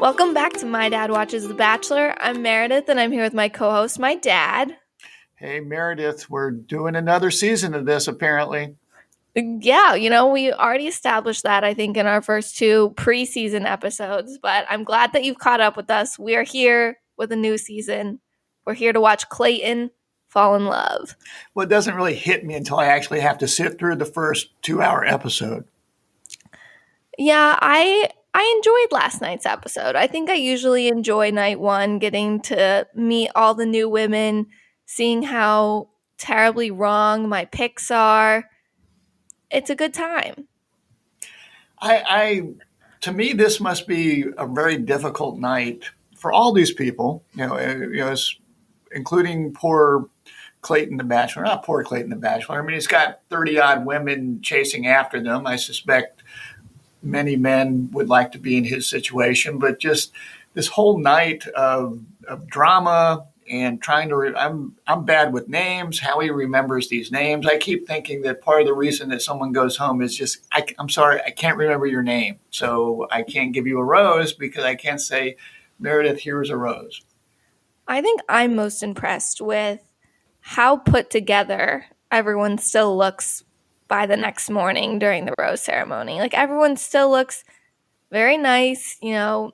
Welcome back to My Dad Watches The Bachelor. I'm Meredith, and I'm here with my co-host, my dad. Hey, Meredith, we're doing another season of this, apparently. Yeah, we already established that, I think, in our first two preseason episodes, but I'm glad that you've caught up with us. We're here with a new season. We're here to watch Clayton fall in love. Well, it doesn't really hit me until I actually have to sit through the first 2-hour episode. Yeah, I enjoyed last night's episode. I think I usually enjoy night one, getting to meet all the new women, seeing how terribly wrong my picks are. It's a good time. To me, this must be a very difficult night for all these people, including poor Clayton the Bachelor. Not poor Clayton the Bachelor. I mean, he's got 30 odd women chasing after them. I suspect many men would like to be in his situation, but just this whole night of drama and trying to. I'm bad with names. How he remembers these names. I keep thinking that part of the reason that someone goes home is just I'm sorry, I can't remember your name, so I can't give you a rose because I can't say, Meredith, here's a rose. I think I'm most impressed with how put together everyone still looks by the next morning during the rose ceremony. Like, everyone still looks very nice. No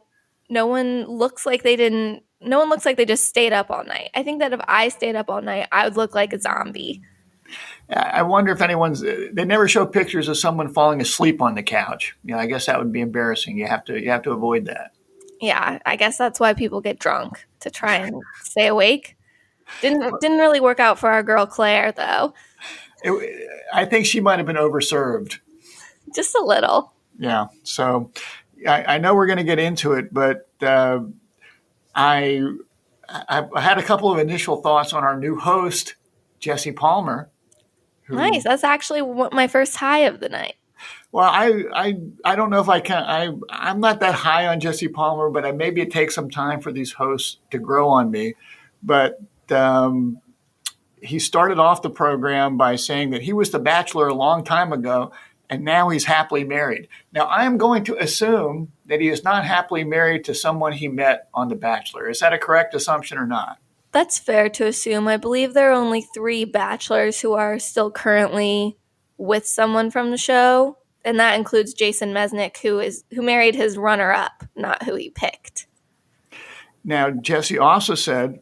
one looks like they just stayed up all night. I think that if I stayed up all night, I would look like a zombie. I wonder if they never show pictures of someone falling asleep on the couch. I guess that would be embarrassing. You have to avoid that. Yeah, I guess that's why people get drunk, to try and stay awake. Didn't really work out for our girl Claire, though. I think she might have been overserved. Just a little. Yeah. So I know we're going to get into it, but I had a couple of initial thoughts on our new host, Jesse Palmer. Nice. That's actually my first high of the night. Well, I don't know if I can. I'm not that high on Jesse Palmer, but maybe it takes some time for these hosts to grow on me. But he started off the program by saying that he was the Bachelor a long time ago, and now he's happily married. Now, I am going to assume that he is not happily married to someone he met on The Bachelor. Is that a correct assumption or not? That's fair to assume. I believe there are only 3 bachelors who are still currently with someone from the show, and that includes Jason Mesnick, who married his runner-up, not who he picked. Now, Jesse also said,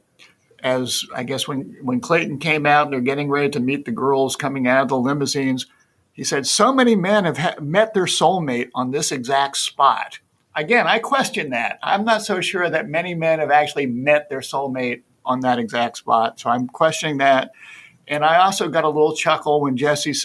as I guess when Clayton came out and they're getting ready to meet the girls coming out of the limousines, he said, so many men have met their soulmate on this exact spot. Again, I question that. I'm not so sure that many men have actually met their soulmate on that exact spot. So I'm questioning that. And I also got a little chuckle when Jesse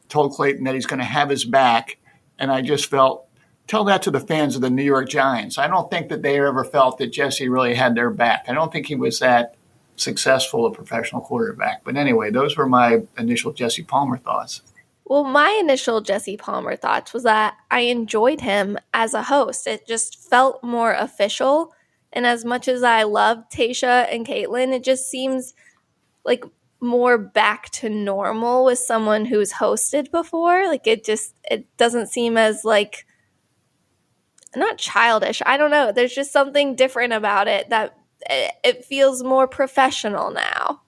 told Clayton that he's going to have his back. And I just felt, tell that to the fans of the New York Giants. I don't think that they ever felt that Jesse really had their back. I don't think he was that successful a professional quarterback. But anyway, those were my initial Jesse Palmer thoughts. Well, my initial Jesse Palmer thoughts was that I enjoyed him as a host. It just felt more official. And as much as I love Tayshia and Kaitlyn, it just seems like more back to normal with someone who's hosted before. Like, it doesn't seem as, like, not childish. I don't know. There's just something different about it that it feels more professional now.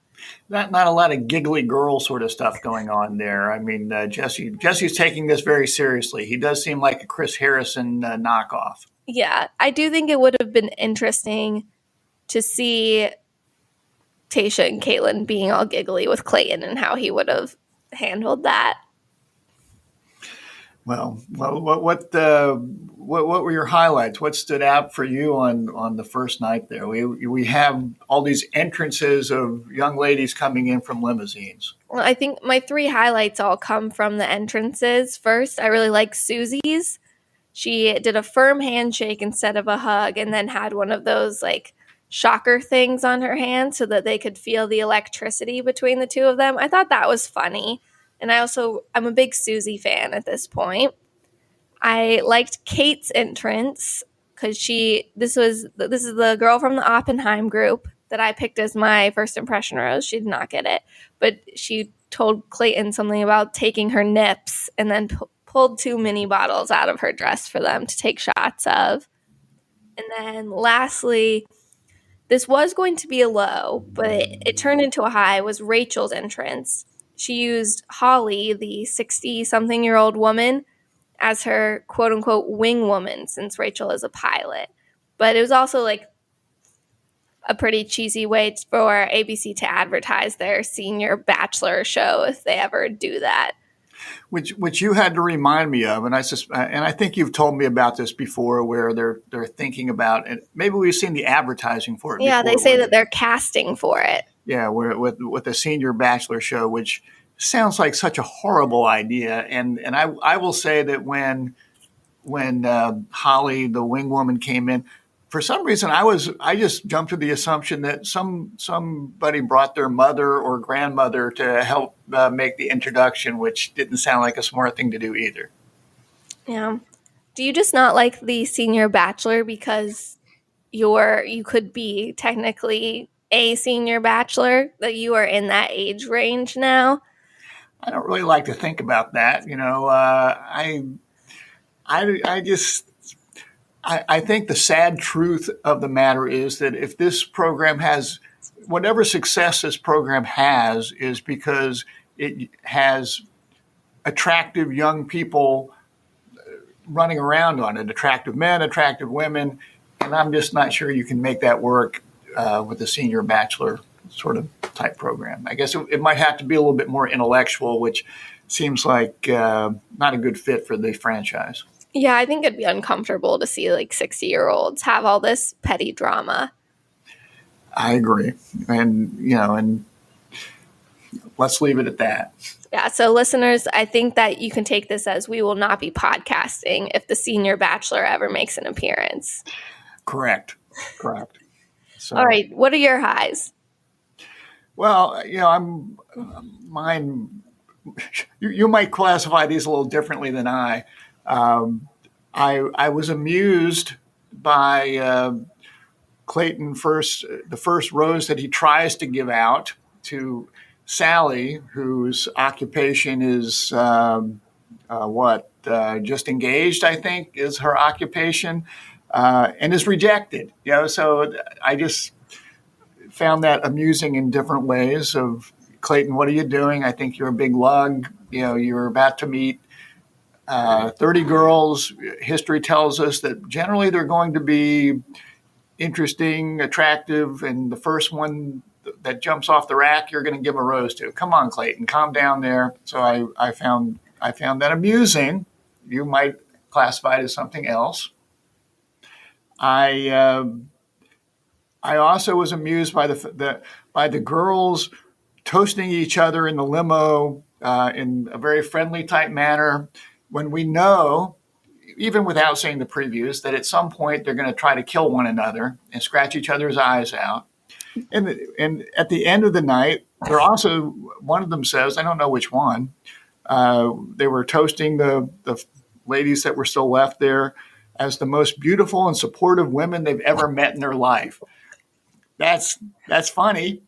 Not a lot of giggly girl sort of stuff going on there. I mean, Jesse's taking this very seriously. He does seem like a Chris Harrison knockoff. Yeah, I do think it would have been interesting to see Tayshia and Kaitlyn being all giggly with Clayton and how he would have handled that. Well, what were your highlights? What stood out for you on the first night there? We have all these entrances of young ladies coming in from limousines. Well, I think my 3 highlights all come from the entrances. First, I really like Susie's. She did a firm handshake instead of a hug, and then had one of those, like, shocker things on her hand so that they could feel the electricity between the two of them. I thought that was funny. And I'm a big Susie fan at this point. I liked Kate's entrance because this is the girl from the Oppenheim group that I picked as my first impression rose. She did not get it, but she told Clayton something about taking her nips and then pulled 2 mini bottles out of her dress for them to take shots of. And then lastly, this was going to be a low, but it turned into a high, was Rachel's entrance. She used Holly, the 60-something-year-old woman, as her quote-unquote wing woman, since Rachel is a pilot. But it was also like a pretty cheesy way for ABC to advertise their senior bachelor show if they ever do that. Which you had to remind me of, and I think you've told me about this before, where they're thinking about it. Maybe we've seen the advertising for it. Yeah, before, they say that they're casting for it. Yeah, with the senior bachelor show, which sounds like such a horrible idea. And I will say that when Holly, the wing woman, came in, for some reason I just jumped to the assumption that somebody brought their mother or grandmother to help make the introduction, which didn't sound like a smart thing to do either. Yeah. Do you just not like the senior bachelor because you could be technically a senior bachelor, that you are in that age range now? I don't really like to think about that. I think the sad truth of the matter is that if this program has whatever success this program has, is because it has attractive young people running around on it, attractive men, attractive women, and I'm just not sure you can make that work with a senior bachelor sort of type program. I guess it might have to be a little bit more intellectual, which seems like not a good fit for the franchise. Yeah, I think it'd be uncomfortable to see like 60-year-olds have all this petty drama. I agree. And let's leave it at that. Yeah, so listeners, I think that you can take this as we will not be podcasting if the senior bachelor ever makes an appearance. Correct. So, all right, what are your highs? Well, mine. You might classify these a little differently than I. I was amused by Clayton the first rose that he tries to give out to Sally, whose occupation is just engaged, I think, is her occupation, and is rejected. So I just found that amusing in different ways. Of Clayton, what are you doing? I think you're a big lug. You're about to meet 30 girls. History tells us that generally they're going to be interesting, attractive, and the first one that jumps off the rack, you're going to give a rose to. Come on, Clayton, calm down there. So I found that amusing. You might classify it as something else. I also was amused by the girls toasting each other in the limo in a very friendly type manner, when we know, even without seeing the previews, that at some point they're going to try to kill one another and scratch each other's eyes out. And at the end of the night, they're also, one of them says, I don't know which one, they were toasting the ladies that were still left there as the most beautiful and supportive women they've ever met in their life. That's funny.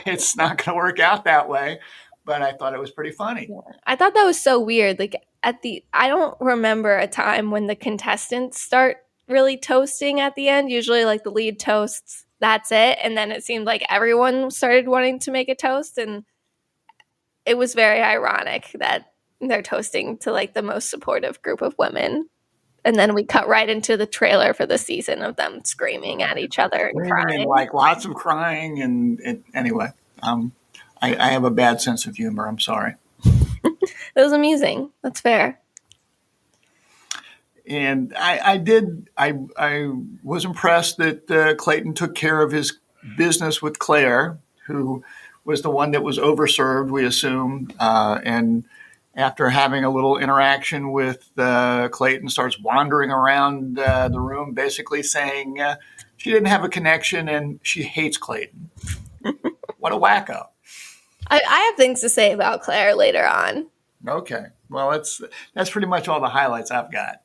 It's not going to work out that way, but I thought it was pretty funny. Yeah. I thought that was so weird. Like I don't remember a time when the contestants start really toasting at the end. Usually like the lead toasts, that's it. And then it seemed like everyone started wanting to make a toast, and it was very ironic that they're toasting to like the most supportive group of women. And then we cut right into the trailer for the season of them screaming at each other and crying. And like lots of crying. And anyway, I have a bad sense of humor. I'm sorry. It was amusing. That's fair. And I was impressed that Clayton took care of his business with Claire, who was the one that was overserved, we assume. And after having a little interaction with Clayton, starts wandering around the room, basically saying she didn't have a connection and she hates Clayton. What a wacko. I have things to say about Claire later on. Okay. Well, that's pretty much all the highlights I've got.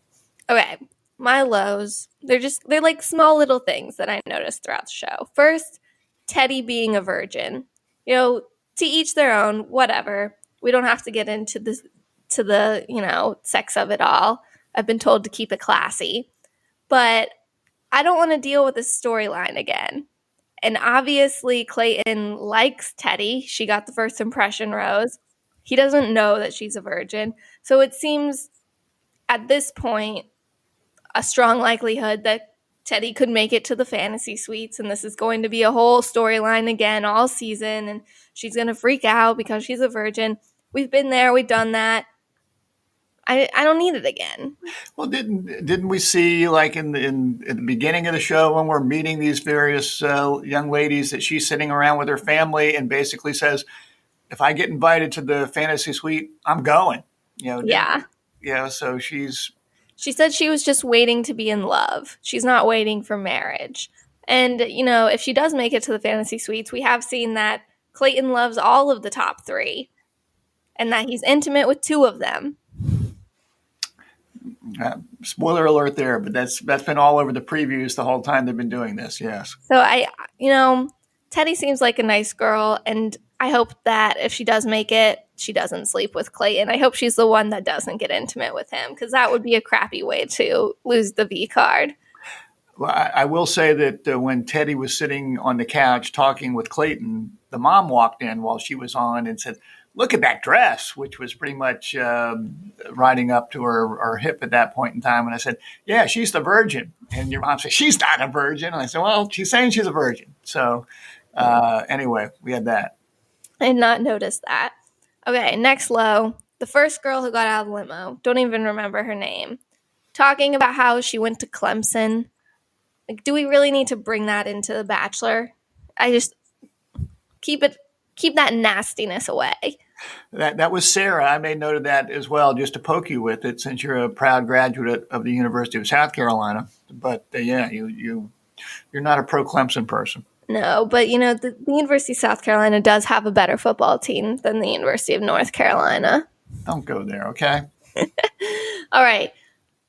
Okay. My lows, they're like small little things that I noticed throughout the show. First, Teddy being a virgin. To each their own, whatever. We don't have to get into the sex of it all. I've been told to keep it classy. But I don't want to deal with this storyline again. And obviously, Clayton likes Teddy. She got the first impression rose. He doesn't know that she's a virgin. So it seems at this point a strong likelihood that Teddy could make it to the fantasy suites, and this is going to be a whole storyline again all season, and she's going to freak out because she's a virgin. We've been there, we've done that. I don't need it again. Well, didn't we see, like, in at the beginning of the show when we're meeting these various young ladies, that she's sitting around with her family and basically says, "If I get invited to the fantasy suite, I'm going." Yeah. So she's. She said she was just waiting to be in love. She's not waiting for marriage. And, if she does make it to the fantasy suites, we have seen that Clayton loves all of the top 3 and that he's intimate with 2 of them. Spoiler alert there, but that's been all over the previews the whole time they've been doing this. Yes. So Teddy seems like a nice girl, and I hope that if she does make it, she doesn't sleep with Clayton. I hope she's the one that doesn't get intimate with him, because that would be a crappy way to lose the V card. Well, I will say that when Teddy was sitting on the couch talking with Clayton, the mom walked in while she was on and said, "Look at that dress," which was pretty much riding up to her hip at that point in time. And I said, "Yeah, she's the virgin." And your mom said, "She's not a virgin." And I said, "Well, she's saying she's a virgin." So anyway, we had that. I did not notice that. Okay, next low. The first girl who got out of the limo. Don't even remember her name. Talking about how she went to Clemson. Like, do we really need to bring that into The Bachelor? I just keep that nastiness away. That was Sarah. I made note of that as well, just to poke you with it, since you're a proud graduate of the University of South Carolina. But yeah, you're not a pro Clemson person. No, but the University of South Carolina does have a better football team than the University of North Carolina. Don't go there, okay? All right.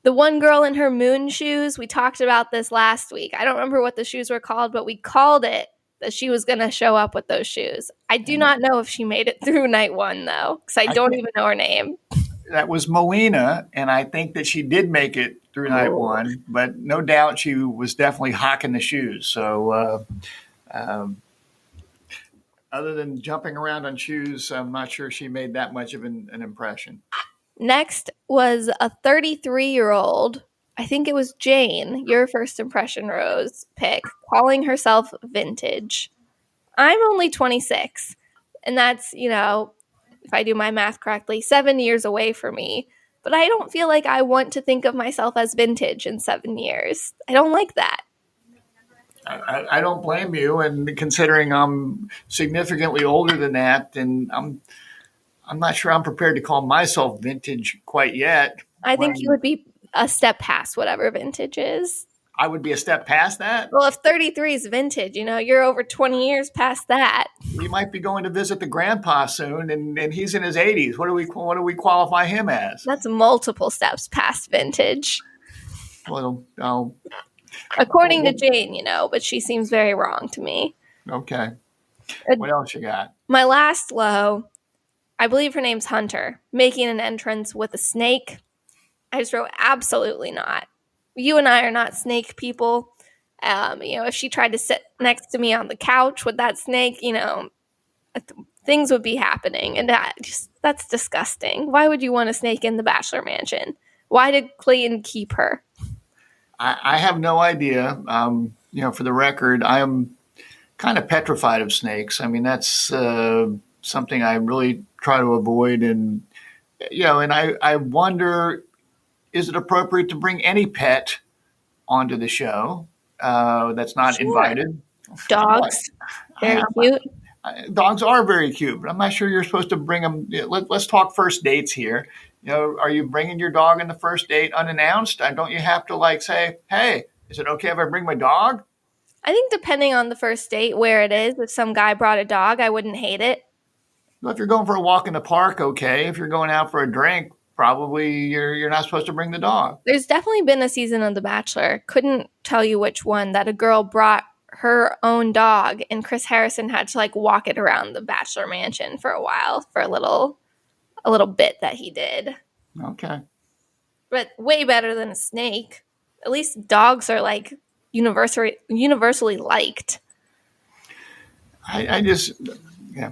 The one girl in her moon shoes, we talked about this last week. I don't remember what the shoes were called, but we called it that she was going to show up with those shoes. I do not know if she made it through night 1, though, because I don't even know her name. That was Melina, and I think that she did make it through night 1, but no doubt she was definitely hocking the shoes. So other than jumping around on shoes, I'm not sure she made that much of an impression. Next was a 33-year-old, I think it was Jane, your first impression rose pick, calling herself vintage. I'm only 26, and that's, if I do my math correctly, 7 years away from me. But I don't feel like I want to think of myself as vintage in 7 years. I don't like that. I don't blame you, and considering I'm significantly older than that, and I'm not sure I'm prepared to call myself vintage quite yet. I think you would be a step past whatever vintage is. I would be a step past that? Well, if 33 is vintage, you're over 20 years past that. We might be going to visit the grandpa soon, and he's in his 80s. What do we qualify him as? That's multiple steps past vintage. Well, according to Jane, but she seems very wrong to me. Okay. What else you got? My last low, I believe her name's Hunter, making an entrance with a snake. I just wrote, absolutely not. You and I are not snake people. If she tried to sit next to me on the couch with that snake, things would be happening. And that's disgusting. Why would you want a snake in the Bachelor Mansion? Why did Clayton keep her? I have no idea. For the record, I am kind of petrified of snakes. I mean, that's something I really try to avoid. And, and I wonder, is it appropriate to bring any pet onto the show that's not invited? Dogs. Very cute. Dogs are very cute, but I'm not sure you're supposed to bring them. Let's talk first dates here. Are you bringing your dog on the first date unannounced? Don't you have to say, "Hey, is it okay if I bring my dog?" I think depending on the first date, where it is, if some guy brought a dog, I wouldn't hate it. Well, if you're going for a walk in the park, okay. If you're going out for a drink, probably you're not supposed to bring the dog. There's definitely been a season of The Bachelor. Couldn't tell you which one, that a girl brought her own dog, and Chris Harrison had to walk it around the Bachelor Mansion for a while, for a little bit that he did. Okay. But way better than a snake. At least dogs are universally liked. I just, yeah,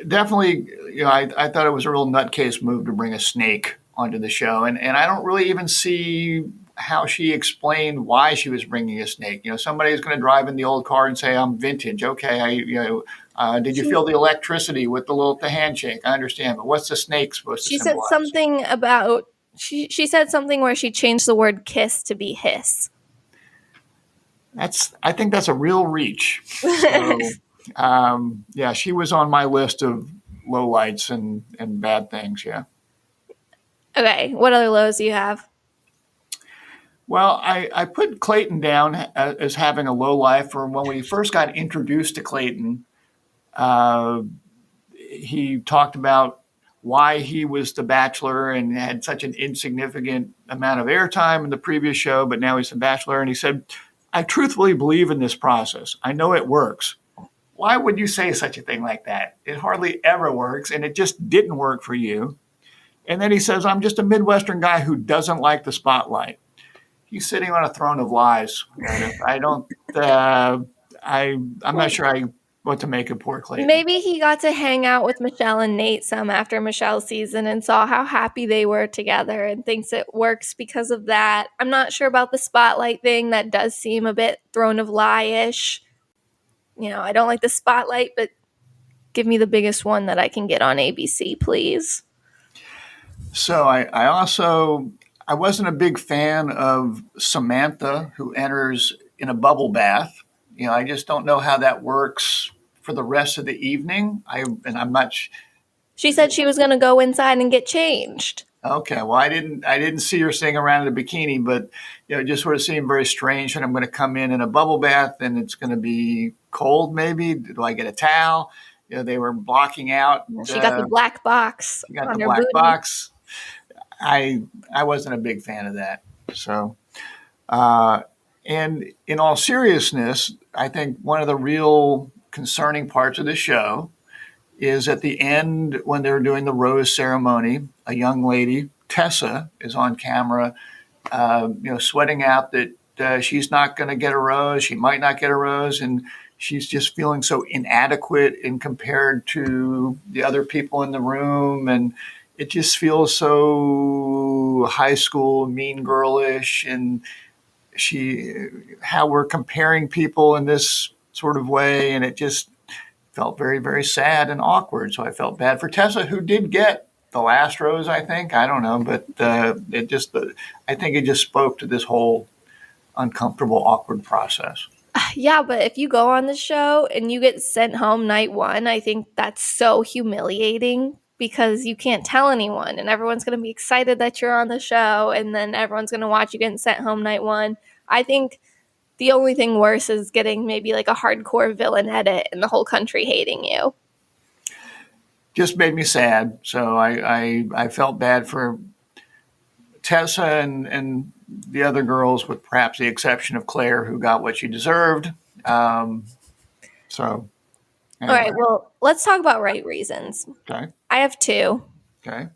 definitely, I thought it was a real nutcase move to bring a snake onto the show. And I don't really even see how she explained why she was bringing a snake. Somebody's going to drive in the old car and say, I'm vintage. Okay. Did you feel the electricity with the handshake? I understand. But what's the snake supposed to She said symbolize? something about, she said something where she changed the word kiss to be hiss. I think that's a real reach. So, yeah, she was on my list of lowlights and bad things. Yeah. Okay. What other lows do you have? Well, I put Clayton down as having a low life. For when we first got introduced to Clayton, he talked about why he was the Bachelor and had such an insignificant amount of airtime in the previous show, but now he's the Bachelor. And he said, I truthfully believe in this process. I know it works. Why would you say such a thing like that? It hardly ever works, and it just didn't work for you. And then he says, I'm just a Midwestern guy who doesn't like the spotlight. He's sitting on a throne of lies. I don't, I'm not sure what to make of poor Clayton. Maybe he got to hang out with Michelle and Nate some after Michelle's season and saw how happy they were together and thinks it works because of that. I'm not sure about the spotlight thing. That does seem a bit throne of lie-ish. I don't like the spotlight, but give me the biggest one that I can get on ABC, please. So I wasn't a big fan of Samantha, who enters in a bubble bath. I just don't know how that works for the rest of the evening. I'm not. She said she was going to go inside and get changed. Okay, well, I didn't see her sitting around in a bikini, but it just sort of seemed very strange. And I'm going to come in a bubble bath, and it's going to be cold. Maybe do I get a towel? They were blocking out. She got the black box. She got the black box. I wasn't a big fan of that. So, and in all seriousness, I think one of the real concerning parts of the show is at the end when they're doing the rose ceremony, a young lady, Tessa, is on camera, sweating out that she's not going to get a rose. She might not get a rose. And she's just feeling so inadequate in compared to the other people in the room. And it just feels so high school, mean girlish. And how we're comparing people in this sort of way. And it just felt very, very sad and awkward. So I felt bad for Tessa, who did get the last rose, I think. I don't know. But I think it just spoke to this whole uncomfortable, awkward process. Yeah, but if you go on the show and you get sent home night one, I think that's so humiliating because you can't tell anyone and everyone's going to be excited that you're on the show and then everyone's going to watch you getting sent home night one. I think the only thing worse is getting maybe like a hardcore villain edit and the whole country hating you. Just made me sad. So I felt bad for Tessa and the other girls, with perhaps the exception of Claire, who got what she deserved. Anyway. All right, well, let's talk about right reasons. Okay. I have two. Okay.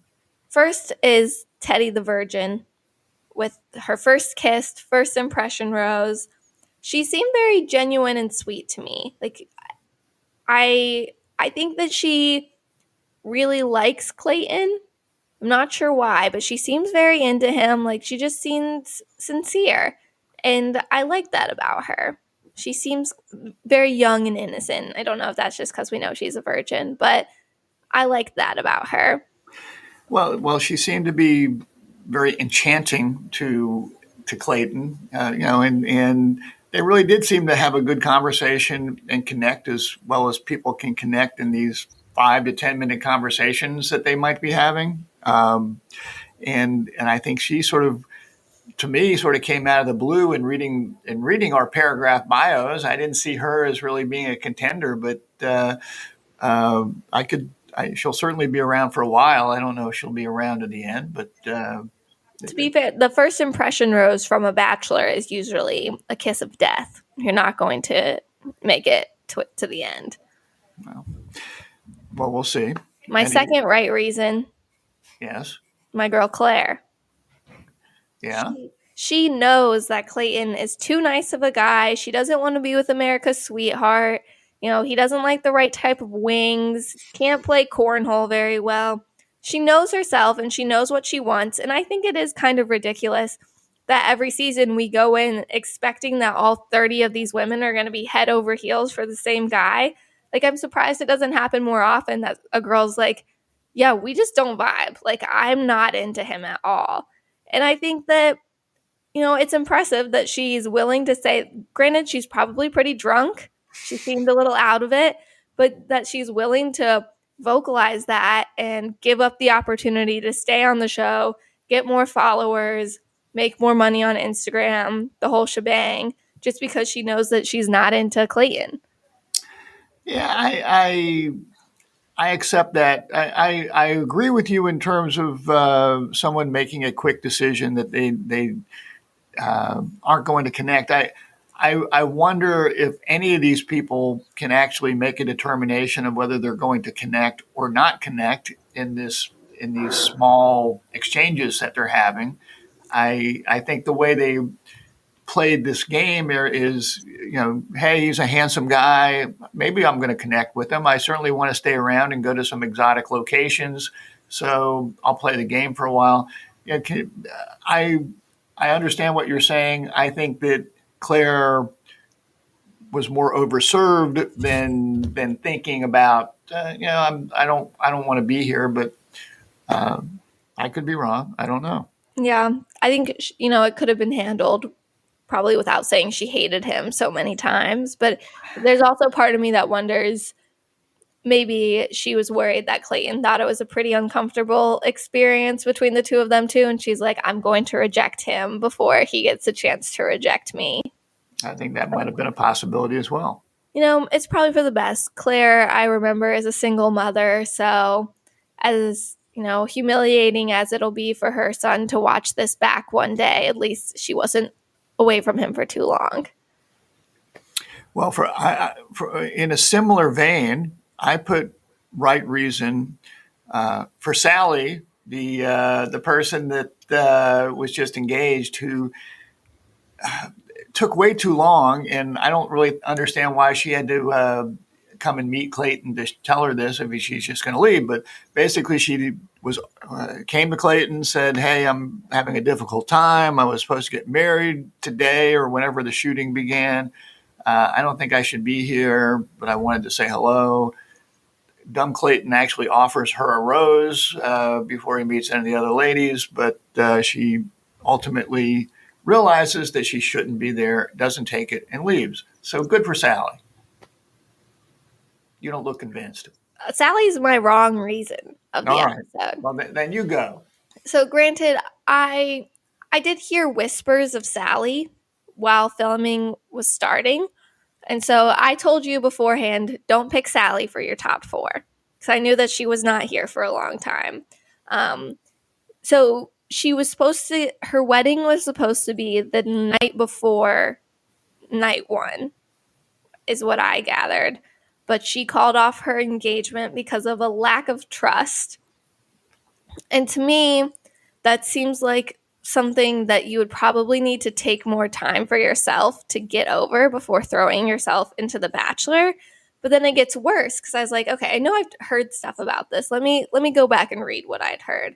First is Teddy the Virgin with her first kiss, first impression rose. She seemed very genuine and sweet to me. Like, I think that she really likes Clayton. I'm not sure why, but she seems very into him. Like, she just seems sincere. And I like that about her. She seems very young and innocent. I don't know if that's just because we know she's a virgin, but I like that about her. Well, she seemed to be very enchanting to Clayton, and they really did seem to have a good conversation and connect as well as people can connect in these 5 to 10 minute conversations that they might be having. And I think she sort of came out of the blue in reading our paragraph bios. I didn't see her as really being a contender, but she'll certainly be around for a while. I don't know if she'll be around to the end, but to be fair, the first impression rose from a bachelor is usually a kiss of death. You're not going to make it to the end. Well, we'll see. My second right reason. Yes. My girl Claire. Yeah. She knows that Clayton is too nice of a guy. She doesn't want to be with America's sweetheart. You know, he doesn't like the right type of wings, can't play cornhole very well. She knows herself and she knows what she wants. And I think it is kind of ridiculous that every season we go in expecting that all 30 of these women are going to be head over heels for the same guy. Like, I'm surprised it doesn't happen more often that a girl's like, yeah, we just don't vibe. Like, I'm not into him at all. And I think that, you know, it's impressive that she's willing to say, granted, she's probably pretty drunk. She seemed a little out of it, but that she's willing to vocalize that and give up the opportunity to stay on the show, get more followers, make more money on Instagram, the whole shebang, just because she knows that she's not into Clayton. Yeah, I accept that. I agree with you in terms of someone making a quick decision that they aren't going to connect. I wonder if any of these people can actually make a determination of whether they're going to connect or not connect in these small exchanges that they're having. I think the way they played this game is, hey, he's a handsome guy. Maybe I'm going to connect with him. I certainly want to stay around and go to some exotic locations. So I'll play the game for a while. I understand what you're saying. I think that Claire was more overserved than thinking about. I don't want to be here, but I could be wrong. I don't know. Yeah, I think, it could have been handled probably without saying she hated him so many times. But there's also part of me that wonders, maybe she was worried that Clayton thought it was a pretty uncomfortable experience between the two of them too. And she's like, I'm going to reject him before he gets a chance to reject me. I think that might have been a possibility as well. It's probably for the best. Claire, I remember, is a single mother. So as, humiliating as it'll be for her son to watch this back one day, at least she wasn't away from him for too long. Well, for in a similar vein, I put right reason for Sally, the person that was just engaged, who took way too long, and I don't really understand why she had to come and meet Clayton to tell her this if she's just going to leave. But basically, she came to Clayton, said, "Hey, I'm having a difficult time. I was supposed to get married today or whenever the shooting began. I don't think I should be here, but I wanted to say hello." Dumb Clayton actually offers her a rose before he meets any of the other ladies, but she ultimately realizes that she shouldn't be there, doesn't take it, and leaves. So good for Sally. You don't look convinced. Sally's my wrong reason of the episode. Well, then you go. So granted, I did hear whispers of Sally while filming was starting. And so I told you beforehand, don't pick Sally for your top 4. Because I knew that she was not here for a long time. So she was her wedding was supposed to be the night before night 1, is what I gathered. But she called off her engagement because of a lack of trust. And to me, that seems like something that you would probably need to take more time for yourself to get over before throwing yourself into The Bachelor. But then it gets worse because I was like, okay, I know I've heard stuff about this. Let me go back and read what I'd heard.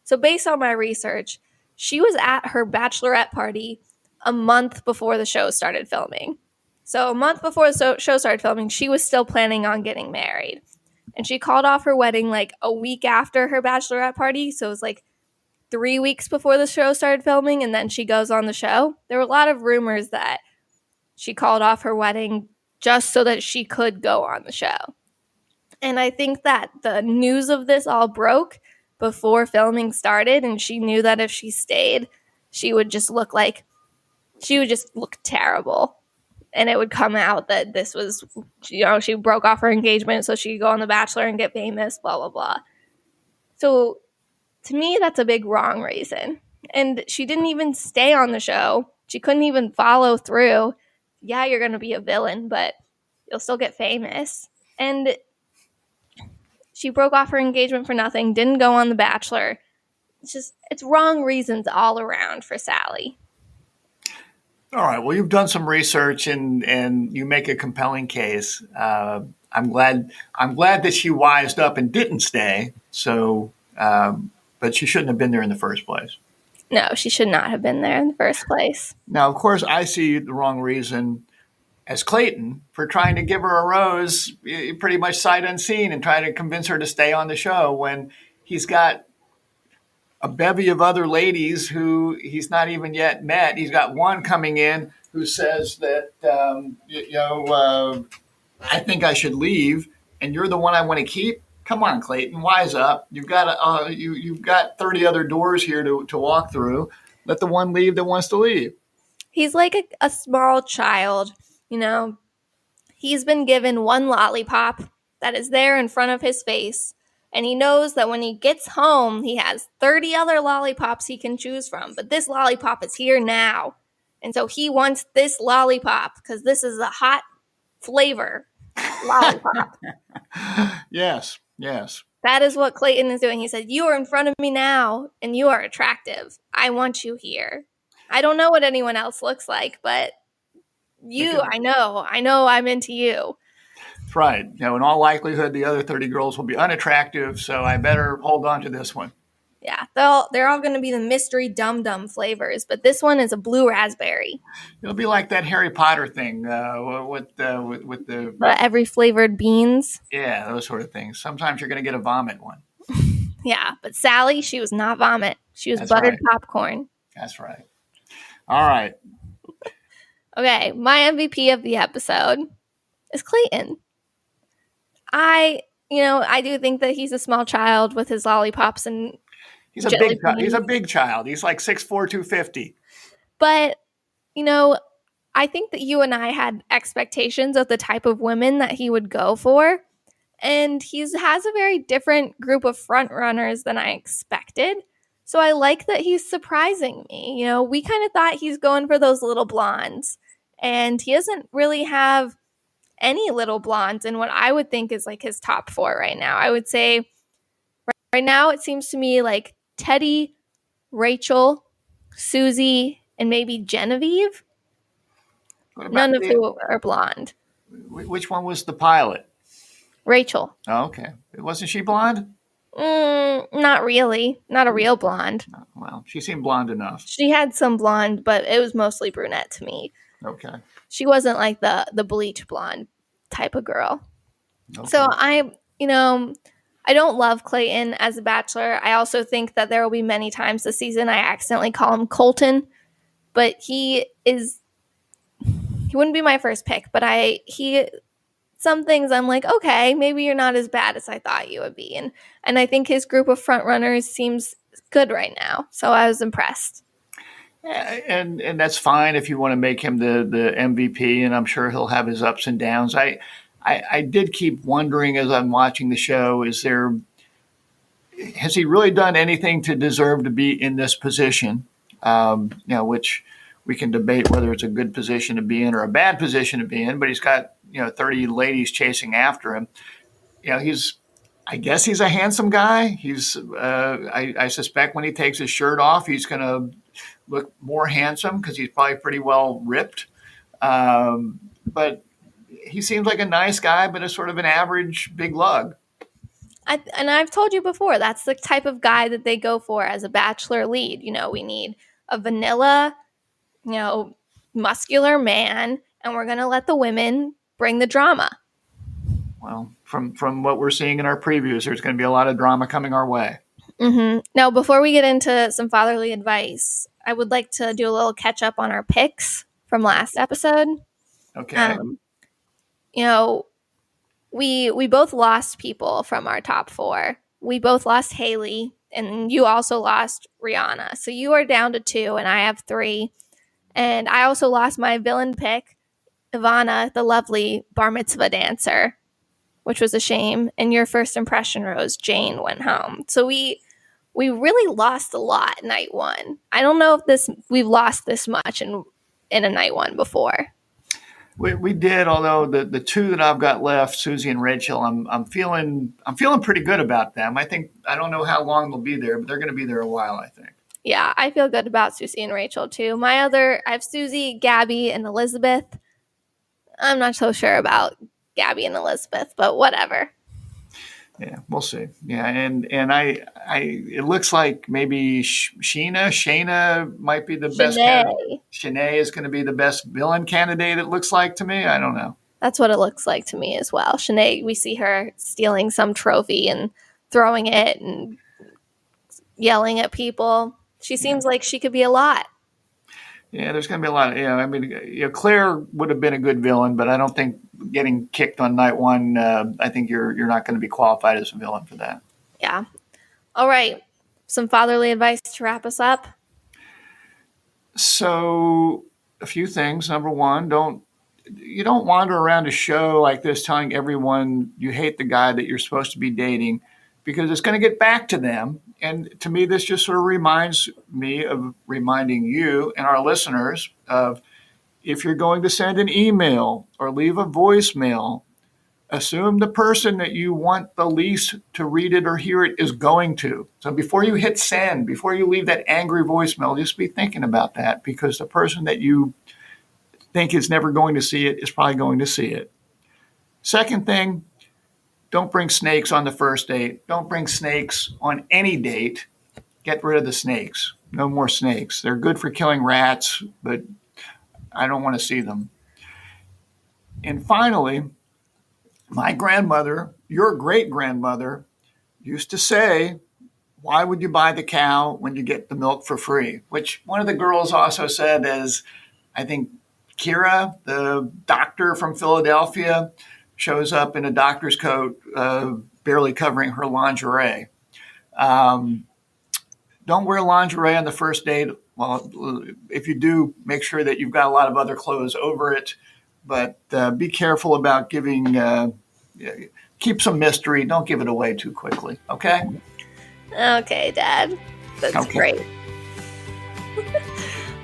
So based on my research, she was at her bachelorette party a month before the show started filming. So a month before the show started filming, she was still planning on getting married. And she called off her wedding like a week after her bachelorette party. So it was like 3 weeks before the show started filming, and then she goes on the show. There were a lot of rumors that she called off her wedding just so that she could go on the show. And I think that the news of this all broke before filming started, and she knew that if she stayed, she would just look terrible. And it would come out that this was, she broke off her engagement so she could go on The Bachelor and get famous, blah, blah, blah. So to me, that's a big wrong reason. And she didn't even stay on the show. She couldn't even follow through. Yeah, you're going to be a villain, but you'll still get famous. And she broke off her engagement for nothing, didn't go on The Bachelor. It's wrong reasons all around for Sally. All right. Well, you've done some research and you make a compelling case. I'm glad. I'm glad that she wised up and didn't stay. So, but she shouldn't have been there in the first place. No, she should not have been there in the first place. Now, of course, I see the wrong reason as Clayton for trying to give her a rose, pretty much sight unseen, and trying to convince her to stay on the show when he's got a bevy of other ladies who he's not even yet met. He's got one coming in who says that, I think I should leave, and you're the one I want to keep. Come on, Clayton, wise up. You've got 30 other doors here to walk through. Let the one leave that wants to leave. He's like a small child, you know. He's been given one lollipop that is there in front of his face, and he knows that when he gets home, he has 30 other lollipops he can choose from. But this lollipop is here now. And so he wants this lollipop because this is a hot flavor lollipop. Yes, yes. That is what Clayton is doing. He said, "You are in front of me now, and you are attractive. I want you here. I don't know what anyone else looks like, but you, I know I'm into you." That's right. In all likelihood, the other 30 girls will be unattractive, so I better hold on to this one. Yeah, they're all going to be the mystery Dum Dum flavors, but this one is a blue raspberry. It'll be like that Harry Potter thing with the every flavored beans. Yeah, those sort of things. Sometimes you're going to get a vomit one. Yeah, but Sally, she was not vomit. She was buttered popcorn. That's right. All right. Okay, my MVP of the episode is Clayton. I do think that he's a small child with his lollipops and he's a big child. He's like 6'4", 250. But, I think that you and I had expectations of the type of women that he would go for. And he has a very different group of front runners than I expected. So I like that he's surprising me. We kind of thought he's going for those little blondes. And he doesn't really have any little blondes in what I would think is like his top 4 right now. I would say right now it seems to me like Teddy, Rachel, Susie, and maybe Genevieve. None of who are blonde. Which one was the pilot? Rachel. Oh, okay. Wasn't she blonde? Not really. Not a real blonde. Well, she seemed blonde enough. She had some blonde, but it was mostly brunette to me. Okay. She wasn't like the bleach blonde type of girl. Okay. So I don't love Clayton as a bachelor. I also think that there will be many times this season I accidentally call him Colton, but he wouldn't be my first pick, but some things I'm like, okay, maybe you're not as bad as I thought you would be. And I think his group of front runners seems good right now. So I was impressed. And that's fine if you want to make him the MVP, and I'm sure he'll have his ups and downs. I did keep wondering as I'm watching the show, has he really done anything to deserve to be in this position? Which we can debate whether it's a good position to be in or a bad position to be in, but he's got, 30 ladies chasing after him. I guess he's a handsome guy. I suspect when he takes his shirt off, he's going to look more handsome because he's probably pretty well ripped. But he seems like a nice guy, but a sort of an average big lug. And I've told you before, that's the type of guy that they go for as a bachelor lead. We need a vanilla, muscular man, and we're going to let the women bring the drama. Well, from what we're seeing in our previews, there's going to be a lot of drama coming our way. Mm-hmm. Now, before we get into some fatherly advice, I would like to do a little catch up on our picks from last episode. Okay. We both lost people from our top 4. We both lost Haley, and you also lost Rihanna. So you are down to 2, and I have 3. And I also lost my villain pick, Ivana, the lovely bar mitzvah dancer, which was a shame. And your first impression rose, Jane, went home. So we really lost a lot night 1. I don't know if we've lost this much in a night 1 before. We did, although the 2 that I've got left, Susie and Rachel, I'm feeling pretty good about them. I don't know how long they'll be there, but they're going to be there a while, I think. Yeah, I feel good about Susie and Rachel too. I have Susie, Gabby, and Elizabeth. I'm not so sure about Gabby and Elizabeth, but whatever. Yeah, we'll see. Yeah, and it looks like maybe Shayna might be the best candidate. Shanae is going to be the best villain candidate. It looks like to me. I don't know. That's what it looks like to me as well. Shanae, we see her stealing some trophy and throwing it and yelling at people. She seems like she could be a lot. Yeah, there's going to be a lot of, I mean, Claire would have been a good villain, but I don't think getting kicked on night one, I think you're not going to be qualified as a villain for that. Yeah. All right. Some fatherly advice to wrap us up. So a few things. Number one, you don't wander around a show like this telling everyone you hate the guy that you're supposed to be dating, because it's going to get back to them. And to me, this just sort of reminds me of reminding you and our listeners of, if you're going to send an email or leave a voicemail, assume the person that you want the least to read it or hear it is going to. So before you hit send, before you leave that angry voicemail, just be thinking about that, because the person that you think is never going to see it is probably going to see it. Second thing, don't bring snakes on the first date. Don't bring snakes on any date. Get rid of the snakes. No more snakes. They're good for killing rats, but I don't want to see them. And finally, my grandmother, your great grandmother, used to say, why would you buy the cow when you get the milk for free? Which one of the girls also said, as I think Kira, the doctor from Philadelphia, shows up in a doctor's coat, barely covering her lingerie. Don't wear lingerie on the first date. Well, if you do, make sure that you've got a lot of other clothes over it. But be careful about keep some mystery. Don't give it away too quickly. Okay? Okay, Dad. That's great.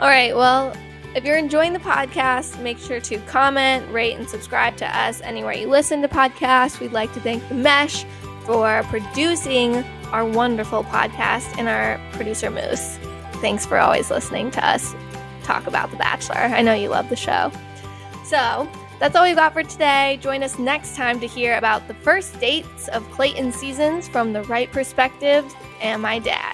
All right. Well, if you're enjoying the podcast, make sure to comment, rate, and subscribe to us anywhere you listen to podcasts. We'd like to thank The Mesh for producing our wonderful podcast and our producer, Moose. Thanks for always listening to us talk about The Bachelor. I know you love the show. So that's all we've got for today. Join us next time to hear about the first dates of Clayton's seasons from the right perspective and my dad.